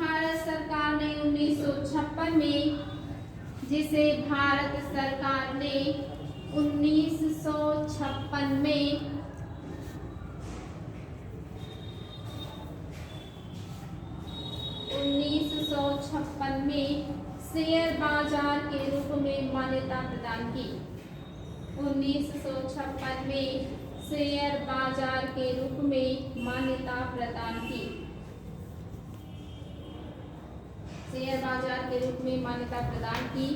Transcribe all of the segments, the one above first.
भारत सरकार ने 1956 में जिसे भारत सरकार ने 1956 में शेयर बाजार के रूप में मान्यता प्रदान की। 1956 में शेयर बाजार के रूप में मान्यता प्रदान की। शेयर बाजार के रूप में मान्यता प्रदान की।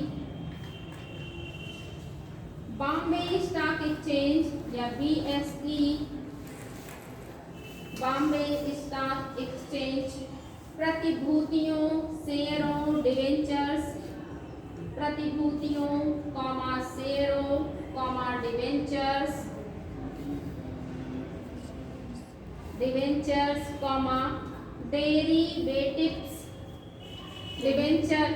बॉम्बे स्टॉक एक्सचेंज या BSE, बॉम्बे स्टॉक एक्सचेंज प्रतिभूतियों, शेयरों, डिवेंचर्स, प्रतिभूतियों, शेयरों, debentures, derivatives, debenture,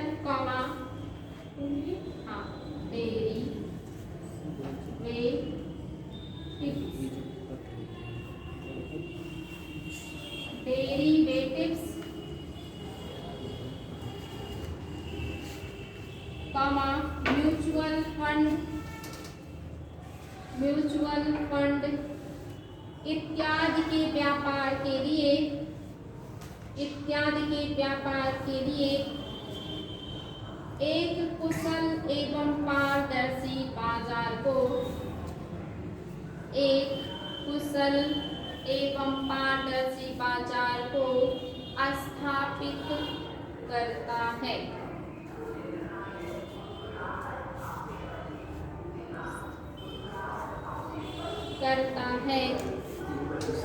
derivatives, mutual fund इत्यादि के व्यापार के लिए एक कुशल एवं पारदर्शी बाजार को स्थापित करता है।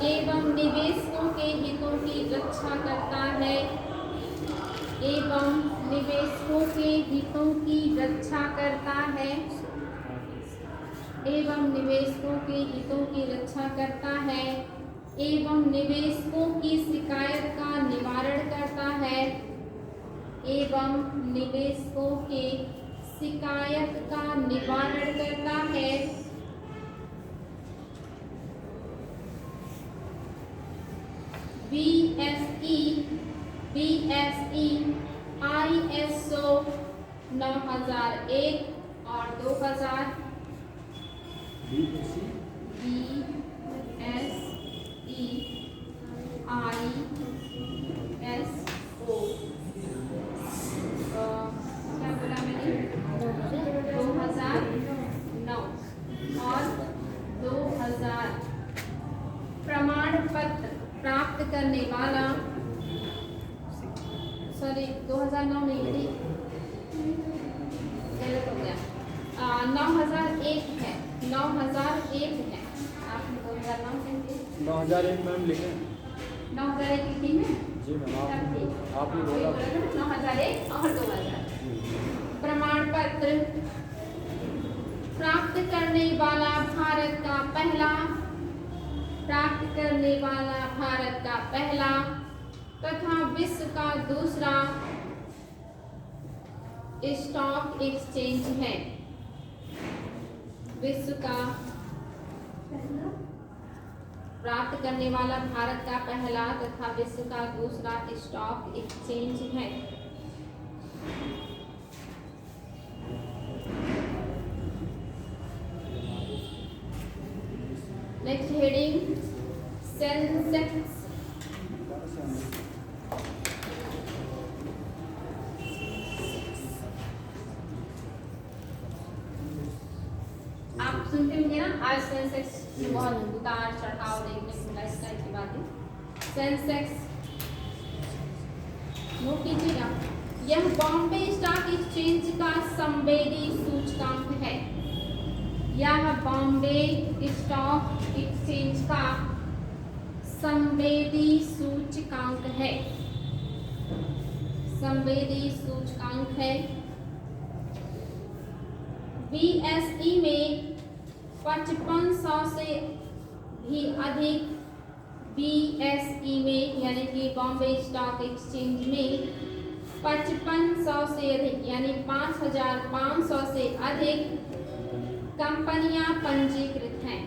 एवं निवेशकों के हितों की रक्षा करता है। एवं निवेशकों के हितों की रक्षा करता है। एवं निवेशकों के हितों की रक्षा करता है। एवं निवेशकों की शिकायत का निवारण करता है। एवं निवेशकों के शिकायत का निवारण करता है। BSE ISO 9001 और 2000 BSE ISO क्या बोला मैंने 2009 और 2000 प्रमाण पत्र प्राप्त करने वाला 2009 नहीं गलत हो गया 9001 है 9001 है। आप 2009 कहेंगे 9001 मैम लिखें 9001 लिखी है जी मैम आपने बोला 9001 और 2000 प्रमाण पत्र प्राप्त करने वाला भारत का पहला तथा विश्व का दूसरा स्टॉक एक्सचेंज है। विश्व का प्राप्त करने वाला भारत का पहला तथा विश्व का दूसरा स्टॉक एक्सचेंज है। Next heading Sensex. आप सुनते होंगे ना आज सेंसेक्स बहुत उतार चढ़ाव देखने को मिला इस टाइप की बातें। सेंसेक्स नोट कीजिएगा, यह बॉम्बे स्टॉक एक्सचेंज का संवेदी सूचकांक है। यह बॉम्बे स्टॉक एक्सचेंज का संवेदी सूचकांक है। संवेदी सूचकांक है। BSE में 5500 से भी अधिक BSE में यानी कि बॉम्बे स्टॉक एक्सचेंज में 5500 से अधिक यानी 5500 से अधिक कंपनियां पंजीकृत हैं।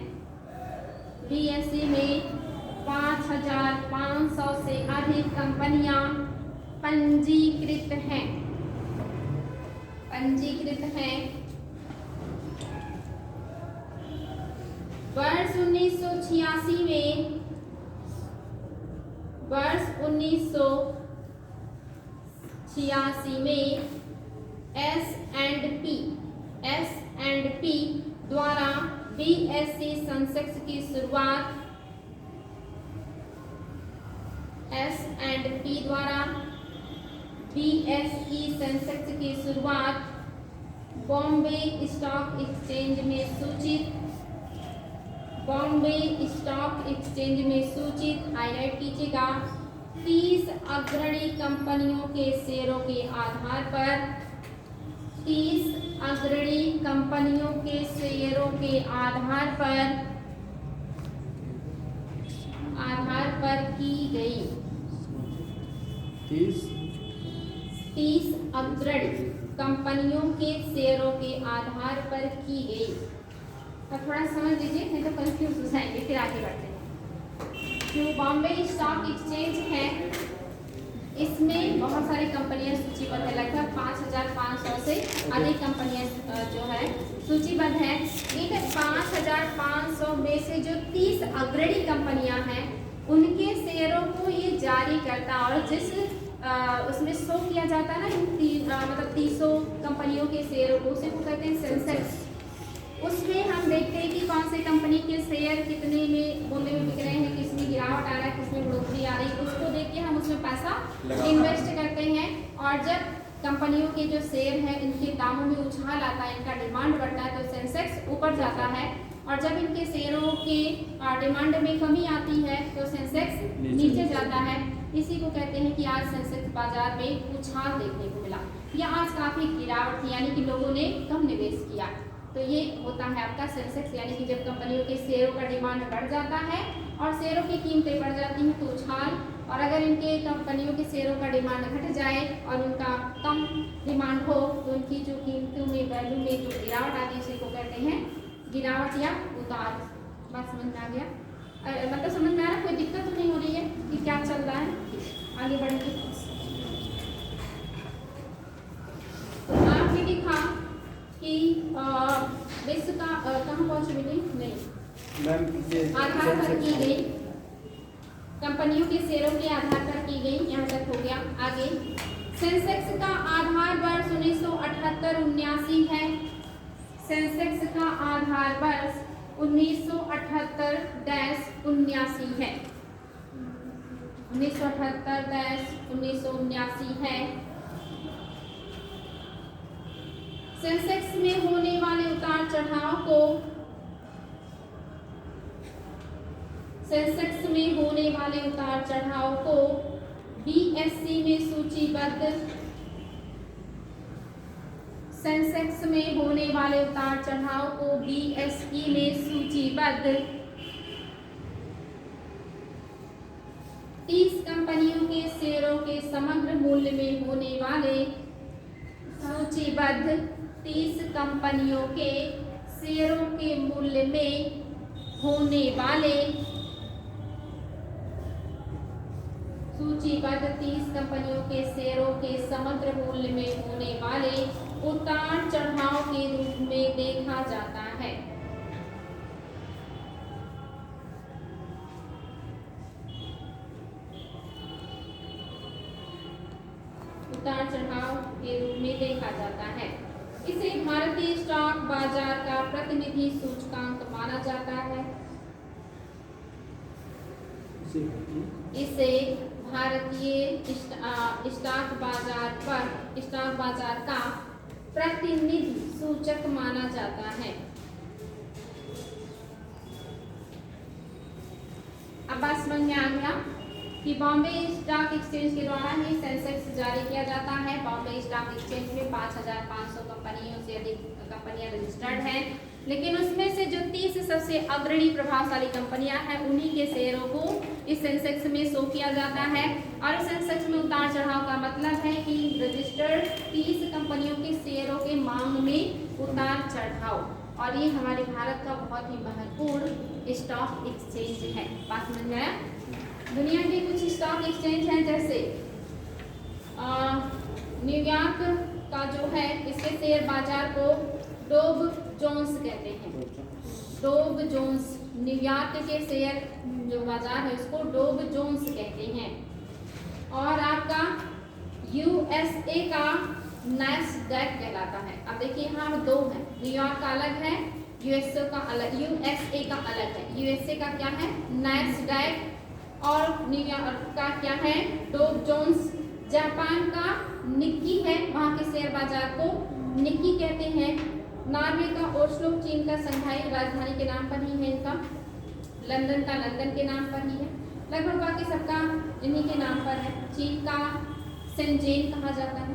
BSE में 5500 से अधिक कंपनियां पंजीकृत हैं, पंजीकृत हैं। वर्ष 1986 में, वर्ष 1986 में S&P द्वारा BSE सेंसेक्स की शुरुआत, S&P द्वारा BSE सेंसेक्स की शुरुआत बॉम्बे स्टॉक एक्सचेंज में सूचित, बॉम्बे स्टॉक एक्सचेंज में सूचित, हाईलाइट कीजिएगा, 30 अग्रणी कंपनियों के शेयरों के आधार पर, 30 अग्रणी कंपनियों के शेयरों के आधार पर की गई, 30 अग्रणी कंपनियों के शेयरों के आधार पर की गई। अब थोड़ा समझ लीजिए, नहीं तो कंफ्यूज हो जाएंगे, फिर आगे बढ़ते हैं। जो बॉम्बे स्टॉक एक्सचेंज है, इसमें बहुत सारी कंपनियां सूचीबद्ध है, लगभग 5,500 से अधिक कंपनियां जो है सूचीबद्ध है। इन 5,500 में से जो 30 अग्रणी कंपनियां हैं, उनके शेयरों को ये जारी करता, और जिस उसमें शो किया जाता है ना, मतलब 300 कंपनियों के शेयरों को, उसे वो कहते हैं सेंसेक्स। उसमें हम देखते हैं कि कौन सी कंपनी के शेयर कितने में मूल्य में बिक रहे हैं, किसमें गिरावट आ रहा है, किसमें बढ़ोतरी आ रही है, उसको देख के हम उसमें पैसा इन्वेस्ट करते हैं। और जब कंपनियों के जो शेयर है, इनके दामों में उछाल आता है, इनका डिमांड बढ़ता है, तो सेंसेक्स ऊपर जाता है। और जब इनके शेयरों के डिमांड में कमी आती है, तो सेंसेक्स नीचे जाता है। इसी को कहते हैं कि आज सेंसेक्स बाजार में उछाल देखने को मिला, या आज काफी गिरावट थी, यानी कि लोगों ने कम निवेश किया। तो ये होता है आपका सेंसेक्स, यानी कि जब कंपनियों के शेयरों का डिमांड बढ़ जाता है और शेयरों की कीमतें बढ़ जाती हैं तो उछाल, और अगर इनके कंपनियों के शेयरों का डिमांड घट जाए और उनका कम डिमांड हो, तो उनकी जो कीमतों में, वैल्यू में जो गिरावट आती है, उसी को कहते हैं गिरावट या उतार। बात समझ में आ गया? मतलब समझ में आ रहा है? कोई दिक्कत तो नहीं हो रही है कि क्या चल रहा है? आगे बढ़ेंगे। आपने देखा कि विश्व का कहाँ पहुंचे मीटिंग नहीं, आधार पर की गई, कंपनियों के शेयरों के आधार पर की गई, यहाँ तक हो गया। आगे सेंसेक्स का आधार वर्ष 1978-79 है, सेंसेक्स का आधार वर्ष 1978-79 है, 1978-1979 है। सेंसेक्स में होने वाले उतार चढ़ाव को, सेंसेक्स में होने वाले उतार चढ़ाव को BSE में सूचीबद्ध, सेंसेक्स में होने वाले उतार चढ़ाव को BSE में सूचीबद्ध 30 कंपनियों के शेयरों के समग्र मूल्य में होने वाले, सूचीबद्ध 30 कंपनियों के शेयरों के मूल्य में होने वाले, सूचीबद्ध 30 कंपनियों के शेयरों के समग्र मूल्य में होने वाले उतार चढ़ाव के रूप में देखा जाता है। उतार चढ़ाव के रूप में देखा जाता है। इसे भारतीय स्टॉक बाजार का प्रतिनिधि सूचकांक माना जाता है। इसे भारतीय स्टॉक बाजार का प्रतिनिधि सूचक माना जाता है। अब बात समझ में आ गया कि बॉम्बे स्टॉक एक्सचेंज के द्वारा ही सेंसेक्स जारी किया जाता है। बॉम्बे स्टॉक एक्सचेंज में 5,500 कंपनियों से अधिक कंपनियां रजिस्टर्ड हैं, लेकिन उसमें से जो 30 सबसे अग्रणी प्रभावशाली कंपनियां हैं, उन्हीं के शेयरों को इस सेंसेक्स में शो किया जाता है। और सेंसेक्स में उतार चढ़ाव का मतलब है कि रजिस्टर्ड 30 कंपनियों के शेयरों के मांग में उतार चढ़ाव, और ये हमारे भारत का बहुत ही महत्वपूर्ण स्टॉक एक्सचेंज है। बात समझ में आया? दुनिया के कुछ स्टॉक एक्सचेंज हैं, जैसे न्यूयॉर्क का जो है इसके शेयर बाजार को डॉव जोन्स कहते हैं। डॉव जोन्स, न्यूयॉर्क के शेयर जो बाजार है उसको डॉव जोन्स कहते हैं। और आपका यूएसए का नैस्डैक कहलाता है। अब देखिए यहाँ दो है, न्यूयॉर्क का अलग है, यूएसए का अलग है। यूएसए का क्या है? नैस्डैक। और न्यूयॉर्क का क्या है? Dow Jones. जापान का निक्की है, वहाँ के शेयर बाजार को निक्की कहते हैं। नॉर्वे का ओस्लो, चीन का संघाई राजधानी के नाम पर ही है इनका। लंदन का लंदन के नाम पर ही है। लगभग बाकी सबका इन्हीं के नाम पर है। चीन का शेंजेन कहा जाता है।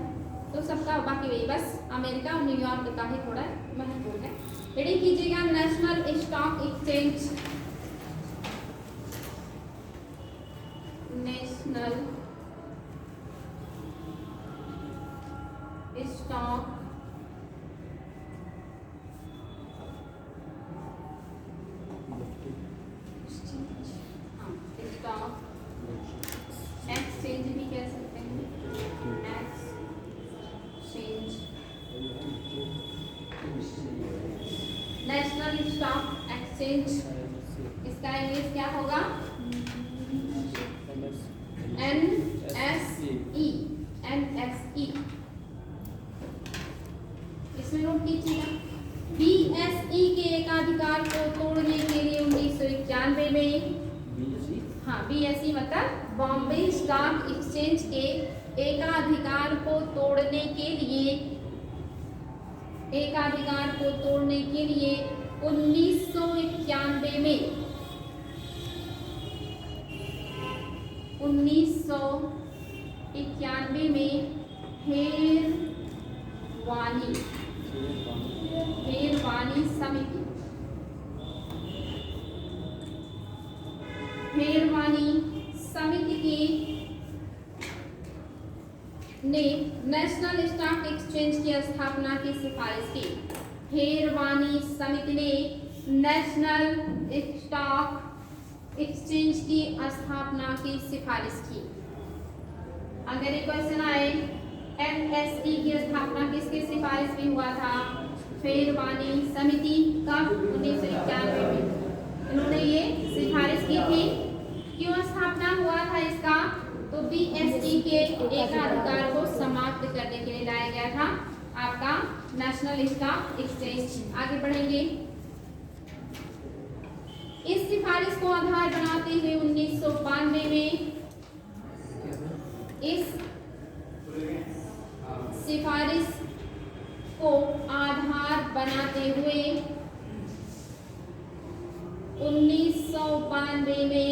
तो सबका बाकी वही, बस अमेरिका और न्यूयॉर्क का ही थोड़ा महत्वपूर्ण है। रीडिंग कीजिएगा। National stock exchange, national stock exchange भी कह सकते हैं, एक्सचेंज। नेशनल स्टॉक एक्सचेंज, इसका इंग्लिश क्या होगा? NSE। इसमें नोट कीजिएगा। BSE के एकाधिकार को तोड़ने के लिए 1991 में, हाँ BSE मतलब बॉम्बे स्टॉक एक्सचेंज के एकाधिकार को तोड़ने के लिए 1991 में 1991 में हेरवानी समिति ने नेशनल स्टॉक एक्सचेंज की स्थापना की सिफारिश की। हेरवानी समिति ने नेशनल स्टॉक एक्सचेंज की स्थापना की सिफारिश की। अगर एक क्वेश्चन आए, NSE की स्थापना किसकी सिफारिश में हुआ था? हेरवानी समिति। कब? 1991 में इन्होंने ये सिफारिश की थी। क्यों स्थापना हुआ था इसका? तो BSE के एकाधिकार को समाप्त करने के लिए लाया गया था आपका नेशनल स्टॉक एक्सचेंज। आगे बढ़ेंगे। इस सिफारिश को आधार बनाते हुए 1992 में, इस सिफारिश को आधार बनाते हुए 1992 में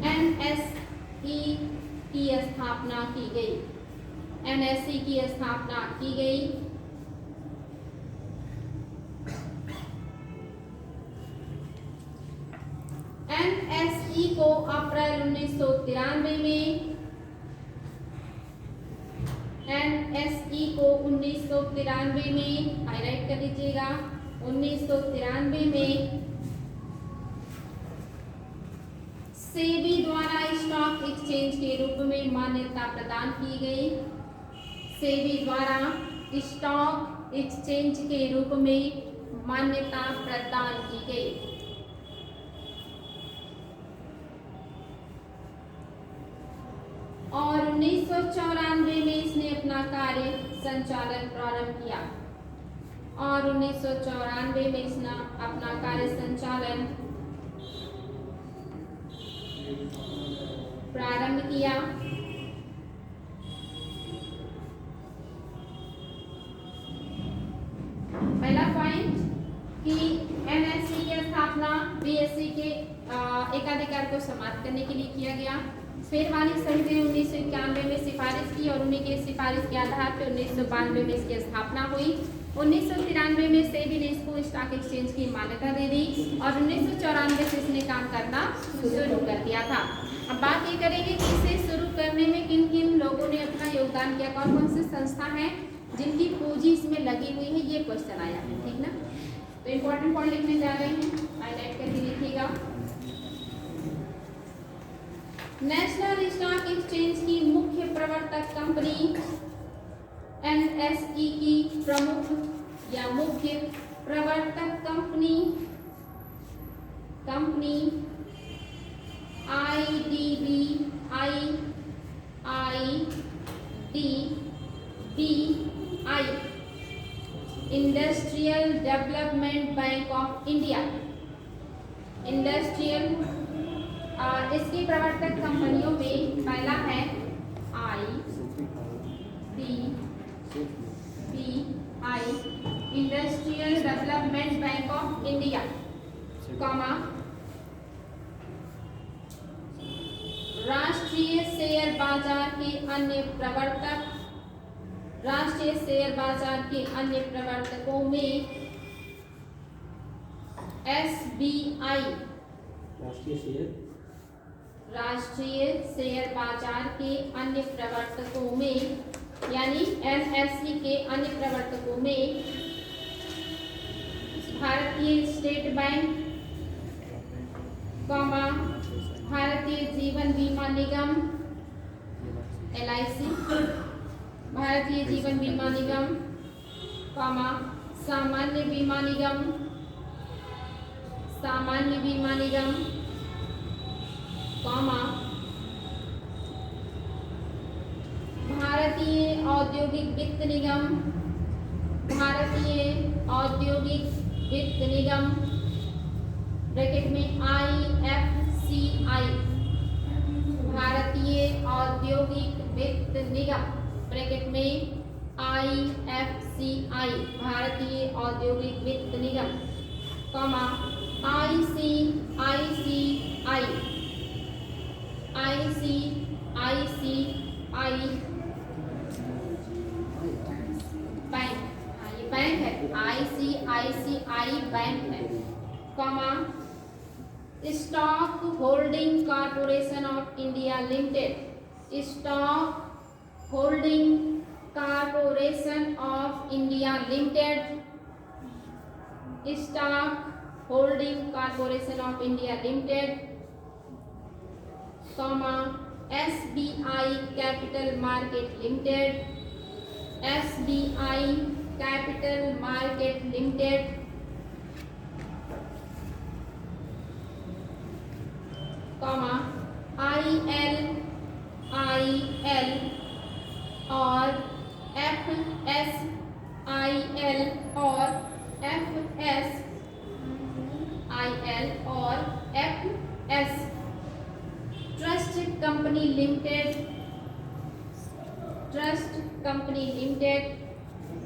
NSE की स्थापना की गई। NSE की स्थापना की गई। NSE को अप्रैल 1993 में, NSE को 1993 में हाईलाइट कर लीजिएगा, 1993 में सेबी द्वारा स्टॉक एक्सचेंज के रूप में मान्यता प्रदान की गई। सेबी द्वारा स्टॉक एक्सचेंज के रूप में मान्यता प्रदान की गई। और 1994 में इसने अपना कार्य संचालन प्रारंभ किया। और 1994 में इसने अपना कार्य संचालन प्रारंभ किया। पहला पॉइंट कि NSE की स्थापना BSE के एकाधिकार को समाप्त करने के लिए किया गया। हेरवानी समिति ने 1991 में सिफारिश की और उन्हीं के सिफारिश के आधार पर 1992 में इसकी स्थापना हुई। 1993 में सेबी ने इसको स्टॉक एक्सचेंज की मान्यता दे दी और 1994 से इसने काम करना शुरू कर दिया था। अब बात ये करेंगे कि इसे शुरू करने में किन किन लोगों ने अपना योगदान किया, कौन कौन सी संस्था है जिनकी पूंजी इसमें लगी हुई है, ये क्वेश्चन आया है, ठीक ना। तो इम्पोर्टेंट पॉइंट लिखने जा रहे हैं, हाईलाइट करके लिखिएगा। नेशनल स्टॉक एक्सचेंज की मुख्य प्रवर्तक कंपनी NSE की प्रमुख या मुख्य प्रवर्तक company IDBI industrial development bank of India. Industrial इसकी प्रवर्तक कंपनियों में पहला है IDBI industrial development bank of India, राष्ट्रीय शेयर बाजार के अन्य प्रवर्तकों में SBI राष्ट्रीय शेयर बाजार के अन्य प्रवर्तकों में यानी NSE के अन्य प्रवर्तकों में भारतीय स्टेट बैंक, भारतीय जीवन बीमा निगम LIC, भारतीय जीवन बीमा निगम, सामान्य बीमा निगम, भारतीय औद्योगिक वित्त निगम, ब्रैकेट में IFCI, भारतीय औद्योगिक वित्त निगम, ब्रैकेट में IFCI, भारतीय औद्योगिक वित्त निगम, ICICI बैंक, ये बैंक है, ICICI बैंक है, stock holding corporation of India limited, stock holding corporation of India limited, stock holding corporation of India limited, SBI capital market limited, SBI capital market limited, ILIL और FSIL और FS trust company limited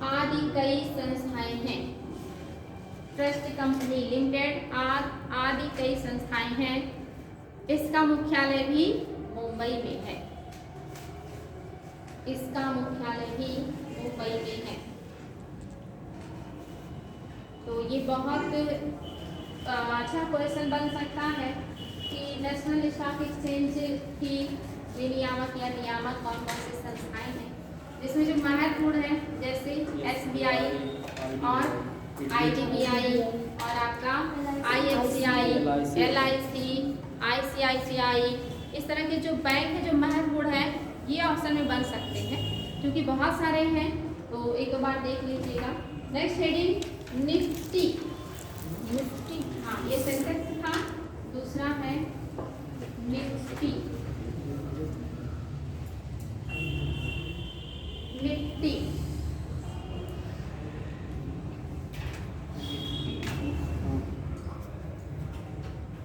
आदि कई संस्थाएं हैं। Trust company limited आदि कई संस्थाएं हैं। इसका मुख्यालय भी मुंबई में है। तो ये बहुत अच्छा क्वेश्चन बन सकता है कि नेशनल स्टॉक एक्सचेंज की विनियामक या नियामक कौन कौन से संस्थाएं हैं, जिसमें जो महत्वपूर्ण है जैसे SBI और IDBI और आपका IFCI, LIC, ICICI, इस तरह के जो बैंक है जो महत्वपूर्ण है ये ऑप्शन में बन सकते हैं, क्योंकि बहुत सारे हैं तो एक दो बार देख लीजिएगा। Next heading Nifty. हाँ, ये सेंसेक्स था। दूसरा है Nifty.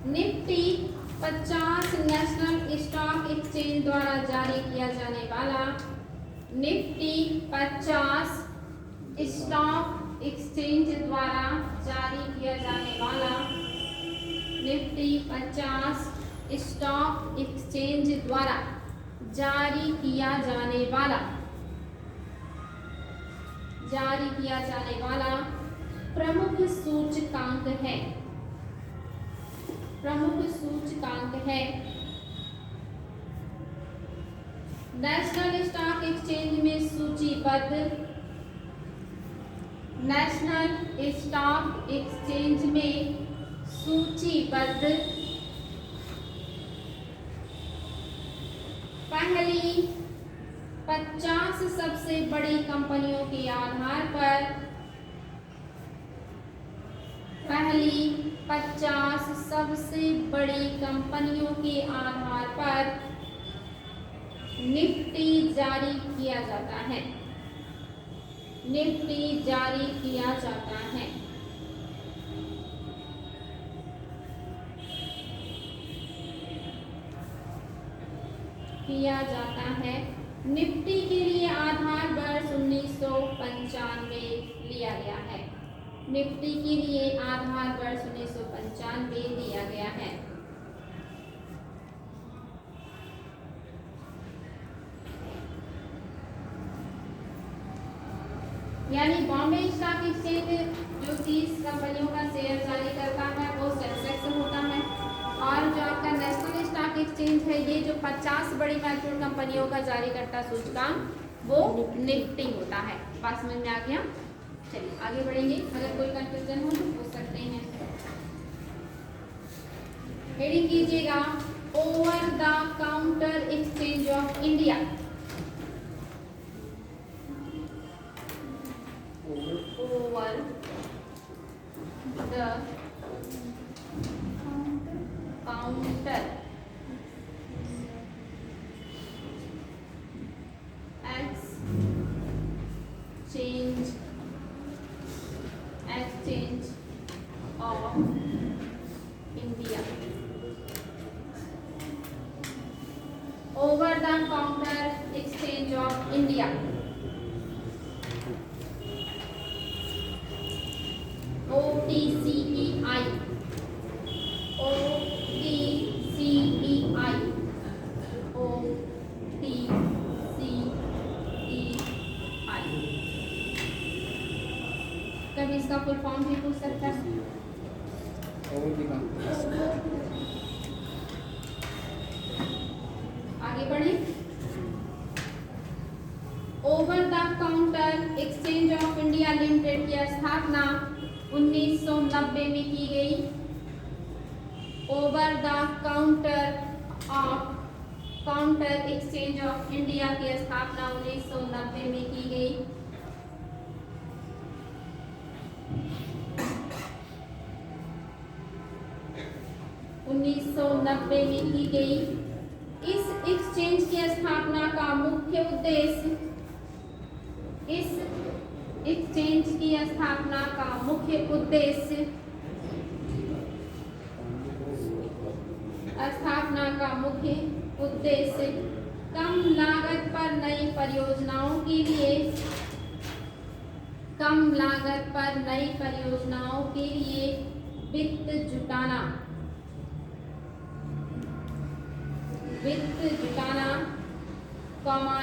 Nifty 50 national stock exchange द्वारा जारी किया जाने वाला निफ्टी 50 स्टॉक एक्सचेंज द्वारा जारी किया जाने वाला निफ्टी 50 स्टॉक एक्सचेंज द्वारा जारी किया जाने वाला प्रमुख सूचकांक है। नेशनल स्टॉक एक्सचेंज में सूचीबद्ध पहली 50 सबसे बड़ी कंपनियों के आधार पर, पहली 50 सबसे बड़ी कंपनियों के आधार पर निफ्टी जारी किया जाता है, निफ्टी जारी किया जाता है। किया जाता है। निफ्टी के लिए आधार वर्ष 1995 लिया गया है। निफ्टी के लिए आधार वर्ष 1995 दिया गया है। यानी बॉम्बे स्टॉक एक्सचेंज जो 30 कंपनियों का शेयर जारी करता है वो सेंसेक्स होता है, और जो आपका नेशनल स्टॉक एक्सचेंज है ये जो 50 बड़ी महत्वपूर्ण कंपनियों का जारी करता सूचकांक वो निफ्टी होता है। बात समझ में आ गया? चलिए आगे बढ़ेंगे, अगर कोई कंफ्यूजन हो तो पूछ सकते हैं। हेडिंग कीजिएगा over the counter exchange of India. Over the counter exchange of India. Over the counter exchange of India. OTCEI, OTCEI, OTCEI। कभी इसका फुल फॉर्म भी पूछ सकता है। आगे बढ़े। Over the counter exchange of India limited की स्थापना 1990 में की गई। Over the counter exchange of India की स्थापना 1990 में की गई। में की गई। इस एक्सचेंज की स्थापना का मुख्य उद्देश्य, इस एक्सचेंज की स्थापना का मुख्य उद्देश्य, स्थापना का मुख्य उद्देश्य कम लागत पर नई परियोजनाओं के लिए, कम लागत पर नई परियोजनाओं के लिए वित्त जुटाना,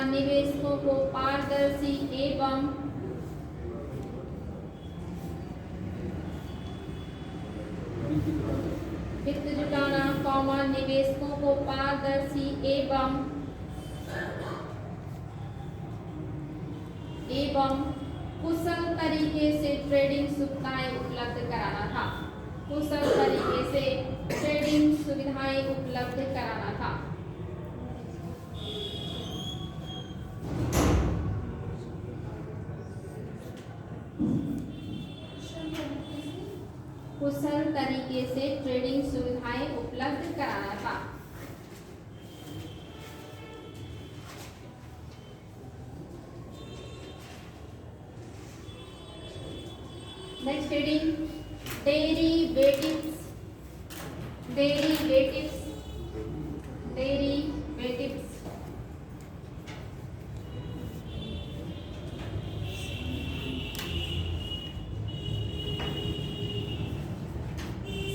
निवेशकों को पारदर्शी एवं वित्त जुटाना, निवेशकों को पारदर्शी एवं कुशल तरीके से ट्रेडिंग सुविधाएं उपलब्ध कराना था। कुशल तरीके से ट्रेडिंग सुविधाएं उपलब्ध कराना था। कुशल तरीके से ट्रेडिंग सुविधाएं उपलब्ध कराना था। Next heading derivatives.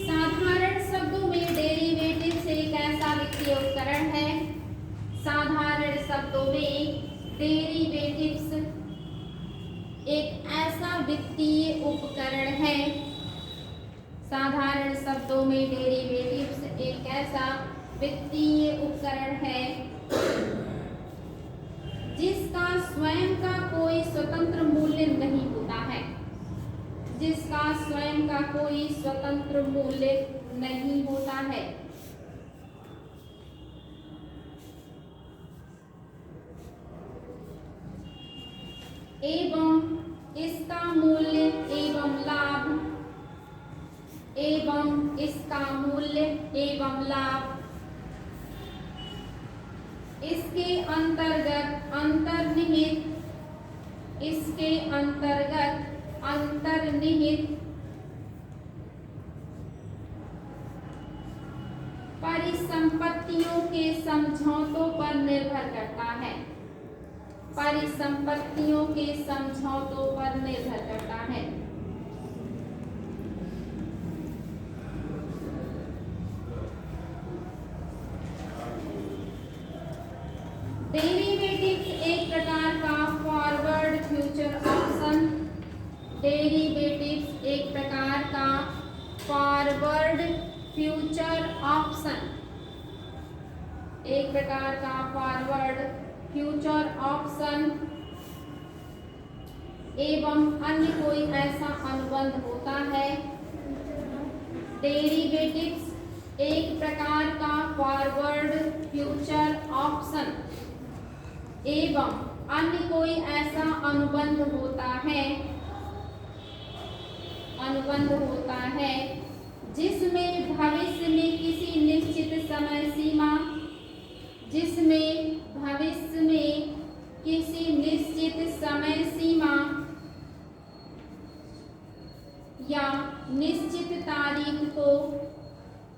साधारण शब्दों में डेरिवेटिव्स एक ऐसा वित्तीय उपकरण है। साधारण शब्दों में डेरिवेटिव्स एक ऐसा वित्तीय उपकरण है। साधारण शब्दों में डेरिवेटिव्स एक ऐसा वित्तीय उपकरण है जिसका स्वयं का कोई स्वतंत्र मूल्य नहीं होता है। जिसका स्वयं का कोई स्वतंत्र मूल्य नहीं होता है। एवं इसका मूल्य एवं लाभ, एवं इसका मूल्य एवं लाभ, इसके अंतर्गत अंतर्निहित, इसके अंतर्गत अंतर्निहित परिसंपत्तियों के समझौतों पर निर्भर करता है, परिसंपत्तियों के समझौतों पर निर्भर करता है। डेरिवेटिव्स एक प्रकार का फॉरवर्ड फ्यूचर ऑप्शन, डेरिवेटिव्स एक प्रकार का फॉरवर्ड फ्यूचर ऑप्शन, एक प्रकार का फॉरवर्ड फ्यूचर ऑप्शन एवं अन्य कोई ऐसा अनुबंध होता है। डेरिवेटिव्स एक प्रकार का फॉरवर्ड फ्यूचर ऑप्शन एवं अन्य कोई ऐसा अनुबंध होता है, अनुबंध होता है जिसमें भविष्य में किसी निश्चित समय सीमा, जिसमें भविष्य में किसी निश्चित समय सीमा या निश्चित तारीख को,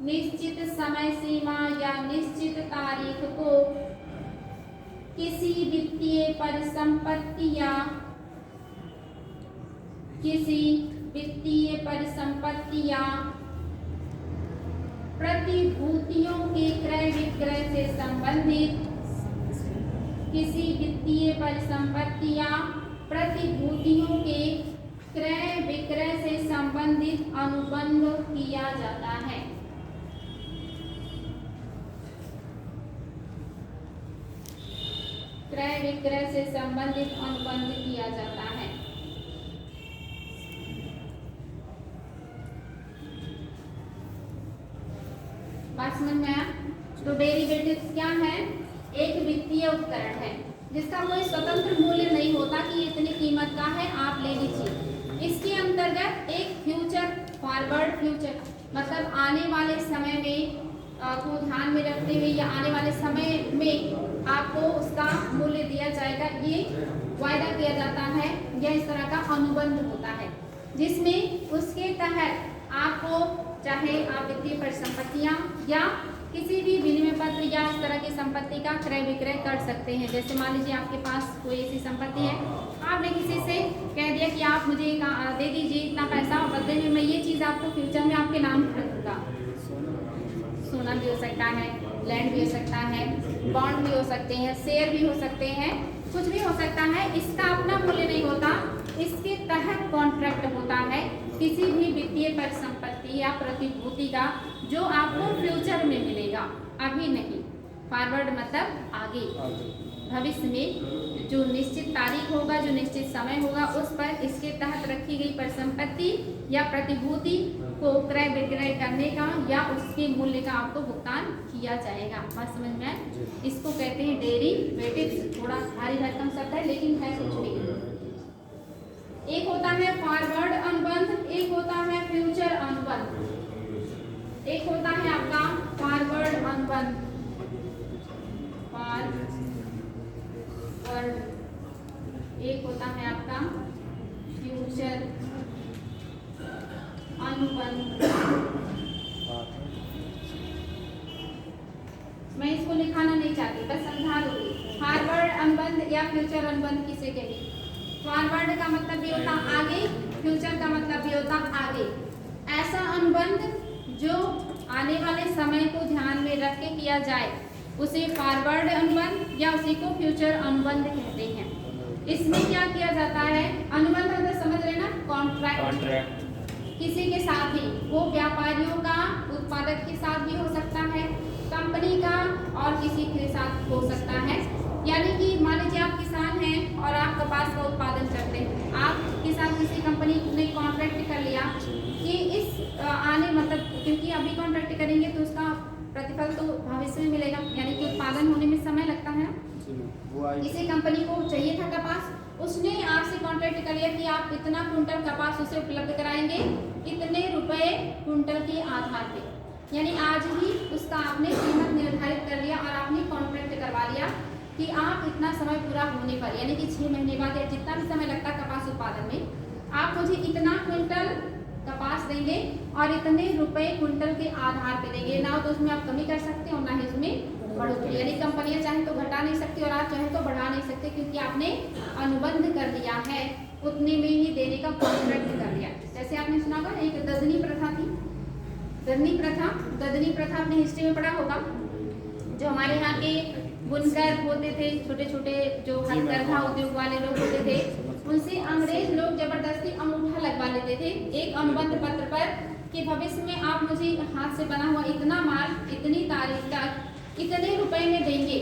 निश्चित समय सीमा या निश्चित तारीख को किसी वित्तीय परिसंपत्ति या किसी वित्तीय परिसंपत्ति या प्रतिभूतियों के क्रय विक्रय से संबंधित, किसी वित्तीय परिसंपत्ति या प्रतिभूतियों के क्रय विक्रय से संबंधित अनुबंध किया जाता है। क्रय विक्रय से संबंधित अनुबंध किया जाता है। बात समझ में आया? तो डेरिवेटिव्स क्या है? एक वित्तीय उपकरण है जिसका कोई स्वतंत्र मूल्य नहीं होता कि ये इतनी कीमत का है, आप ले लीजिए। इसके अंतर्गत एक फ्यूचर, फॉरवर्ड फ्यूचर मतलब आने वाले समय में को ध्यान में रखते हुए या आने वाले समय में आपको उसका मूल्य दिया जाएगा, ये वायदा किया जाता है। यह इस तरह का अनुबंध होता है जिसमें उसके तहत आपको चाहे आप वित्तीय परिसंपत्तियां या किसी भी विनिमय पत्र या इस तरह की संपत्ति का क्रय विक्रय कर सकते हैं। जैसे मान लीजिए आपके पास कोई ऐसी संपत्ति है, आपने किसी से कह दिया कि आप मुझे दे दीजिए इतना पैसा और बदले में मैं ये चीज़ आपको फ्यूचर में आपके नाम रखूंगा। सोना भी हो सकता है, लैंड भी हो सकता है, बॉन्ड भी हो सकते हैं, शेयर भी हो सकते हैं, कुछ भी हो सकता है। इसका अपना मूल्य नहीं होता, इसके तहत कॉन्ट्रैक्ट होता है किसी भी वित्तीय परिसंपत्ति या प्रतिभूति का जो आपको फ्यूचर में मिलेगा, अभी नहीं। फॉरवर्ड मतलब आगे, भविष्य में जो निश्चित तारीख होगा, जो निश्चित समय होगा, उस पर इसके तहत रखी गई परिसंपत्ति या प्रतिभूति को क्रय विक्रय करने का या उसके मूल्य का आपको भुगतान किया जाएगा। बात समझ में आए? इसको कहते हैं डेरिवेटिव्स। थोड़ा भारी भरकम शब्द है लेकिन है कुछ भी। एक होता है फॉरवर्ड अनुबंध, एक होता है फ्यूचर अनुबंध। एक होता है आपका फॉरवर्ड अनुबंध, फॉरवर्ड, एक होता है आपका फ्यूचर अनुबंध। मैं इसको लिखाना नहीं चाहती, बस समझा दूंगी। फॉरवर्ड अनुबंध या फ्यूचर अनुबंध किसे कहेंगे? फॉरवर्ड का मतलब ये होता आगे, फ्यूचर का मतलब ये होता आगे। ऐसा अनुबंध जो आने वाले समय को ध्यान में रख के किया जाए उसे फॉरवर्ड अनुबंध या उसी को फ्यूचर अनुबंध कहते हैं। इसमें क्या किया जाता है? अनुबंध मतलब समझ रहे ना, कॉन्ट्रैक्ट। किसी के साथ ही, वो व्यापारियों का, उत्पादक के साथ भी हो सकता है, कंपनी का और किसी के साथ हो सकता है। यानी कि मान लीजिए आप किसान हैं और आप कपास का उत्पादन करते हैं, आपके साथ किसी कंपनी ने कॉन्ट्रैक्ट कर लिया कि इस आने मतलब क्योंकि अभी कॉन्ट्रैक्ट करेंगे तो उसका प्रतिफल तो भविष्य में मिलेगा, यानी कि उत्पादन होने में समय लगता है। किसी कंपनी को चाहिए था कपास उसने आपसे कॉन्ट्रैक्ट कर लिया कि आप इतना कुंटल कपास उसे उपलब्ध कराएंगे इतने रुपए कुंटल के आधार पे, यानी आज ही उसका आपने कीमत निर्धारित कर लिया और आपने कॉन्ट्रैक्ट करवा लिया कि आप इतना समय पूरा होने पर, यानी कि 6 महीने बाद या जितना भी समय लगता है कपास उत्पादन में, आप मुझे इतना कुंटल कपास देंगे और इतने रुपए कुंटल के आधार पे देंगे। ना तो उसमें आप कमी कर सकते हो, ना ही उसमें बढ़ोतरी, यानी कंपनियां चाहे तो घटा नहीं सकती और आप चाहे तो बढ़ा नहीं सकते, क्योंकि आपने अनुबंध कर लिया है, उतने में ही देने का कॉन्ट्रैक्ट कर लिया। जैसे आपने सुना होगा एक ददनी प्रथा थी, ददनी प्रथा आपने हिस्ट्री में पढ़ा होगा। जो हमारे यहाँ के बुनकर होते थे, छोटे छोटे जो हथकरघा उद्योग वाले लोग होते थे, उनसे अंग्रेज लोग जबरदस्ती अंगूठा लगवा लेते थे एक अनुबंध पत्र पर कि भविष्य में आप मुझे हाथ से बना हुआ इतना माल इतनी तारीख तक इतने रुपए में देंगे।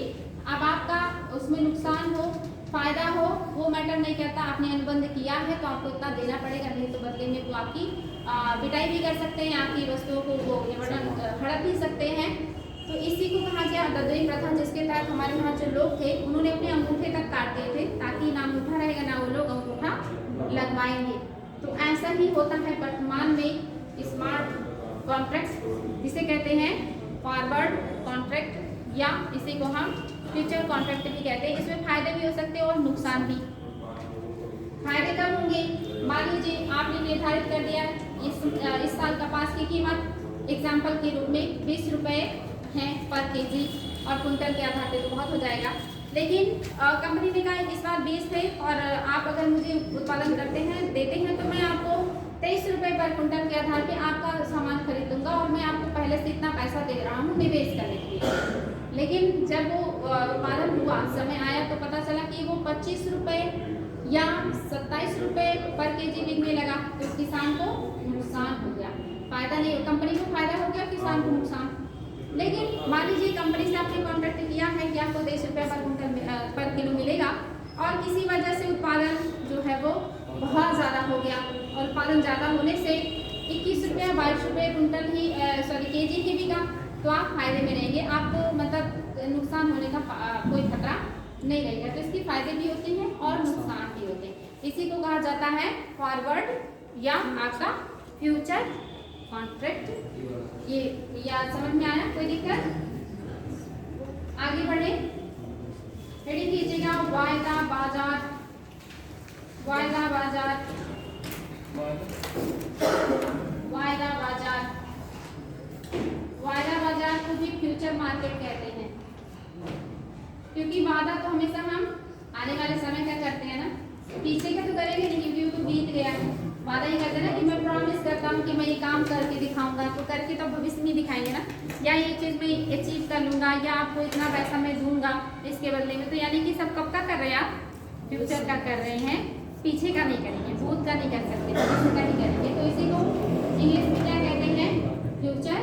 अब आपका उसमें नुकसान हो फायदा हो वो मैटर नहीं करता, आपने अनुबंध किया है तो आपको इतना देना पड़ेगा, नहीं तो बदले में वो आपकी पिटाई भी कर सकते हैं, आपकी वस्तुओं को वो हड़प भी सकते हैं। तो इसी को कहा गया ददनी प्रथा, जिसके तहत हमारे यहाँ जो लोग थे उन्होंने अपने अंगूठे तक काट दिए थे ताकि ना अंगूठा रहेगा ना वो लोग अंगूठा लगवाएंगे। तो ऐसा ही होता है वर्तमान में स्मार्ट कॉन्ट्रैक्ट, जिसे कहते हैं फॉरवर्ड कॉन्ट्रैक्ट या इसी को हम फ्यूचर कॉन्ट्रैक्ट भी कहते हैं। इसमें फायदे भी हो सकते हैं और नुकसान भी। फायदे कब होंगे? मान लीजिए आपने निर्धारित कर दिया इस साल कपास की कीमत एग्जाम्पल के रूप में 20 रुपये हैं पर केजी और कुंटल के आधार पे तो बहुत हो जाएगा, लेकिन कंपनी ने कहा इस बार 20 थे और आप अगर मुझे उत्पादन करते हैं देते हैं तो मैं आपको 23 रुपये पर कुंटल के आधार पे आपका सामान खरीदूंगा और मैं आपको पहले से इतना पैसा दे रहा हूँ निवेश करने के लिए। लेकिन जब वो उत्पादन हुआ समय आया तो पता चला कि वो 25 रुपये या 27 रुपये पर केजी बिकने लगा, तो किसान को नुकसान हो गया। फायदा नहीं, कंपनी को फायदा हो गया, किसान को नुकसान। लेकिन मान लीजिए कंपनी से आपने कॉन्ट्रैक्ट किया है कि आपको 23 रुपये पर कुंटल पर किलो मिलेगा और किसी वजह से उत्पादन जो है वो बहुत ज़्यादा हो गया और उत्पादन ज़्यादा होने से 21 रुपये 22 रुपये कुंटल ही केजी ही बिका, तो आप फायदे में रहेंगे, आपको मतलब नुकसान होने का कोई खतरा नहीं रहेगा। तो इसके फायदे भी होते हैं और नुकसान भी होते हैं। इसी को कहा जाता है फॉरवर्ड या आपका फ्यूचर कॉन्ट्रैक्ट। ये याद समझ में आया? कोई दिक्कत? आगे बढ़े, हेडिंग कीजिएगा वायदा बाजार। वायदा बाजार, वायदा बाजार, वायदा बाजार को भी फ्यूचर मार्केट कहते हैं, क्योंकि वादा तो हमेशा हम आने वाले समय का करते हैं ना, पीछे का तो करेंगे नहीं क्योंकि वो तो बीत गया। वादा ही करते हैं ना कि मैं प्रॉमिस करता हूँ कि मैं ये काम करके दिखाऊंगा, तो करके तो भविष्य में दिखाएंगे ना, या ये चीज़ मैं अचीव कर लूँगा या आपको इतना पैसा मैं दूंगा इसके बदले में। तो यानी कि सब कब का कर रहे हैं आप? फ्यूचर का कर रहे हैं, पीछे का नहीं करेंगे, भूत का नहीं कर सकते, भविष्य का ही करेंगे। तो इसी को इंग्लिश में क्या कहते हैं? Future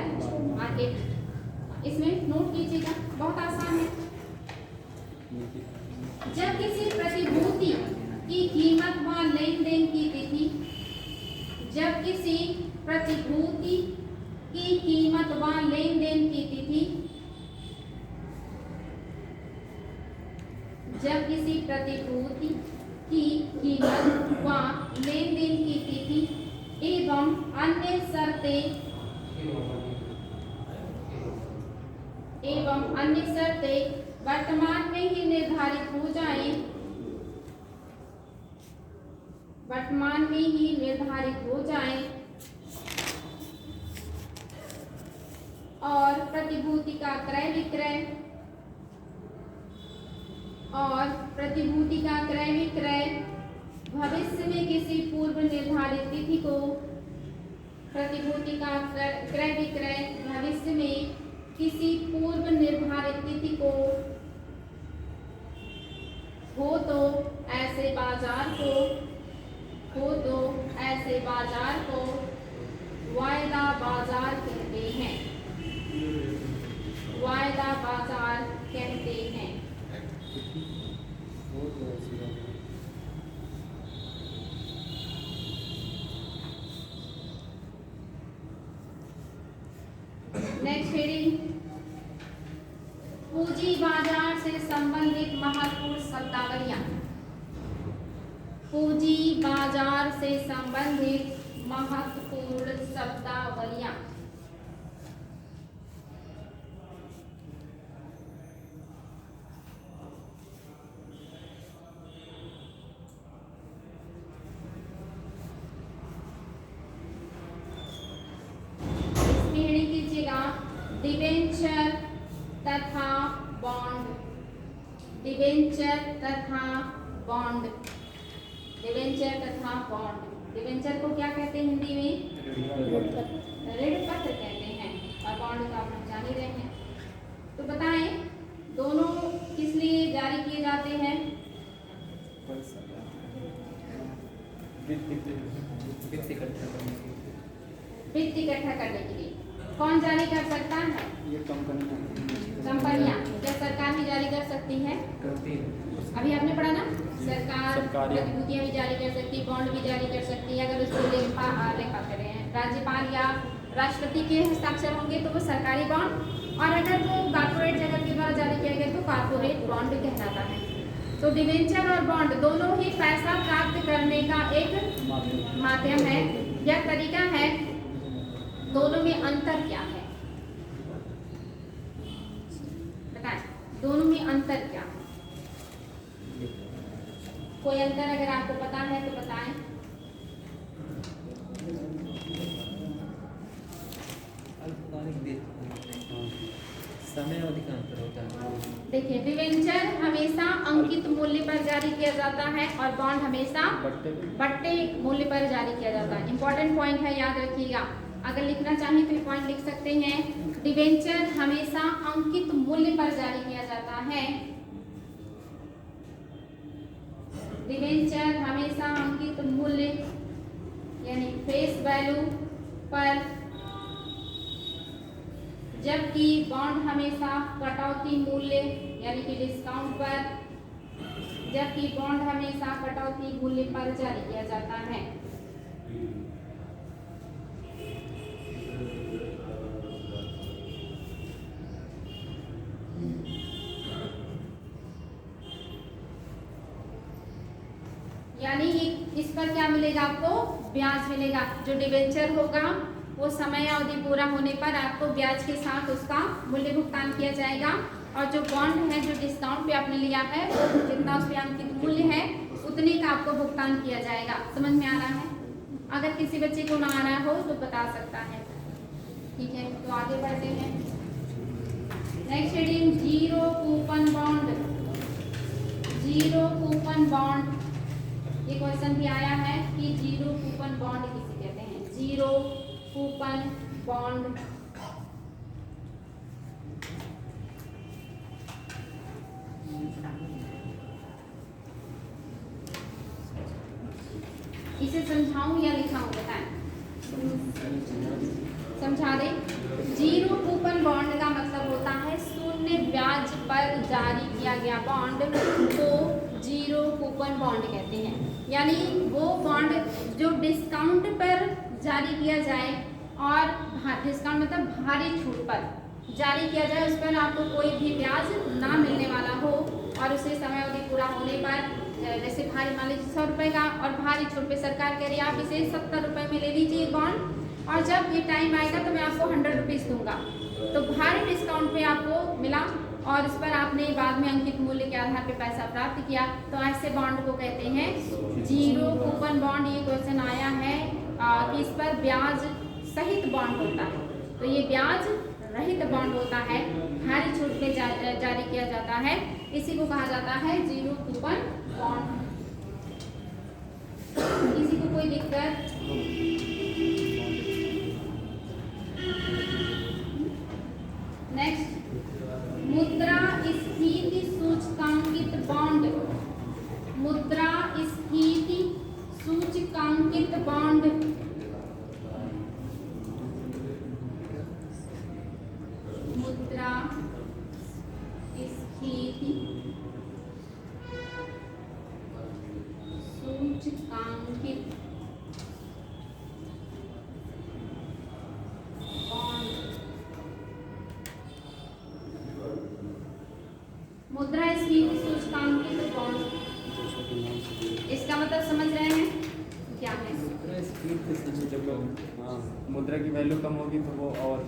market. इसमें नोट कीजिएगा, बहुत आसान है। जब किसी प्रतिभूति की कीमत व लेन देन की तिथि, जब किसी प्रतिभूति की कीमत व लेन देन की तिथि, जब किसी प्रतिभूति की कीमत व लेन देन की तिथि एवं अन्य शर्तें वर्तमान में ही निर्धारित हो जाएं, वर्तमान में ही निर्धारित हो जाएं और प्रतिभूति का क्रय विक्रय भविष्य में किसी पूर्व निर्धारित तिथि को, प्रतिभूति का क्रय विक्रय भविष्य में किसी पूर्व निर्धारित तिथि को हो तो ऐसे बाजार को वायदा बाजार कहते हैं, वायदा बाजार कहते हैं। नेक्स्ट हेडिंग, पूंजी बाजार से संबंधित महत्वपूर्ण शब्दावलियां। पूंजी बाजार से संबंधित महत्वपूर्ण शब्दावलियां। इसमें कीजिएगा डिबेंचर तथा बॉन्ड, डिबेंचर तथा बॉन्ड, डिबेंचर तथा बॉन्ड। डिबेंचर को क्या कहते हैं हिंदी में? ऋण पत्र कहते हैं, और बॉन्ड का आप जान ही रहे हैं। तो बताएं दोनों किस लिए जारी किए जाते हैं? वित्त इकट्ठा करने के लिए। कौन जारी कर सकता है? ये कंपनियां। क्या सरकार भी जारी कर सकती है? अभी आपने पढ़ा ना, सरकार प्रतिभूतियां भी जारी कर सकती है, बॉन्ड भी जारी कर सकती है। अगर उसको लेखा करें राज्यपाल या राष्ट्रपति के हस्ताक्षर होंगे तो वो सरकारी बॉन्ड, और अगर वो कॉर्पोरेट जगत के द्वारा जारी किया गया तो कॉर्पोरेट बॉन्ड कहलाता है। तो डिबेंचर और बॉन्ड दोनों ही पैसा प्राप्त करने का एक माध्यम है या तरीका है। दोनों में अंतर क्या है बताएं, दोनों में अंतर क्या है? कोई अंतर अगर आपको पता है तो बताएं। समय अवधि का अंतर होता है। देखिए, डिबेंचर हमेशा अंकित मूल्य पर जारी किया जाता है और बॉन्ड हमेशा बट्टे मूल्य पर जारी किया जाता है। इंपॉर्टेंट पॉइंट है, याद रखिएगा। अगर लिखना चाहें तो ये पॉइंट लिख सकते हैं। डिबेंचर हमेशा अंकित मूल्य पर जारी किया जाता है। डिबेंचर हमेशा अंकित मूल्य यानी फेस वैल्यू पर, जबकि बॉन्ड हमेशा कटौती मूल्य यानी कि डिस्काउंट पर, जबकि बॉन्ड हमेशा कटौती मूल्य पर जारी किया जाता है। यानी इस पर क्या मिलेगा आपको? ब्याज मिलेगा। जो डिबेंचर होगा वो समय अवधि पूरा होने पर आपको ब्याज के साथ उसका मूल्य भुगतान किया जाएगा, और जो बॉन्ड है, जो डिस्काउंट पे आपने लिया है, जितना उस पे अंकित मूल्य है उतने का आपको भुगतान किया जाएगा। समझ में आ रहा है? अगर किसी बच्चे को ना आ रहा हो तो बता सकता है। ठीक है, तो आगे बढ़ते हैं। Next heading, zero coupon bond. Zero coupon bond, ये क्वेश्चन भी आया है कि जीरो कूपन बॉन्ड किसे कहते हैं? जीरो कूपन बॉन्ड इसे समझाऊं या लिखाऊं? बताएं, समझा दे। जीरो कूपन बॉन्ड का मतलब होता है शून्य ब्याज पर जारी किया गया बॉन्ड को जीरो कूपन बॉन्ड कहते हैं। यानी वो बॉन्ड जो डिस्काउंट पर जारी किया जाए, और डिस्काउंट मतलब भारी छूट पर जारी किया जाए, उस पर आपको कोई भी ब्याज ना मिलने वाला हो, और उसे समय अवधि पूरा होने पर, जैसे भारी मान लीजिए 100 रुपये का, और भारी छूट पे सरकार कह रही है आप इसे 70 रुपये में ले लीजिए बॉन्ड, और जब ये टाइम आएगा तो मैं आपको 100 रुपीज़ दूंगा। तो भारी डिस्काउंट पे आपको मिला और इस पर आपने बाद में अंकित मूल्य के आधार पे पैसा प्राप्त किया, तो ऐसे बॉन्ड को कहते हैं जीरो कूपन बॉन्ड। ये क्वेश्चन आया है कि इस पर ब्याज सहित बॉन्ड होता है, तो ये ब्याज रहित बॉन्ड होता है, भारी छूट पे जारी किया जाता है, इसी को कहा जाता है जीरो कूपन बॉन्ड। किसी को कोई दिक्कत? नेक्स्ट, मुद्रास्फीति सूचकांकित बॉन्ड। मुद्रास्फीति सूचकांकित बॉन्ड, मुद्रास्फीति सूचकांकित मुद्रास्फीति सूचकांकित बॉन्ड, इसका मतलब समझ जब हाँ मुद्रा की वैल्यू कम होगी तो वो और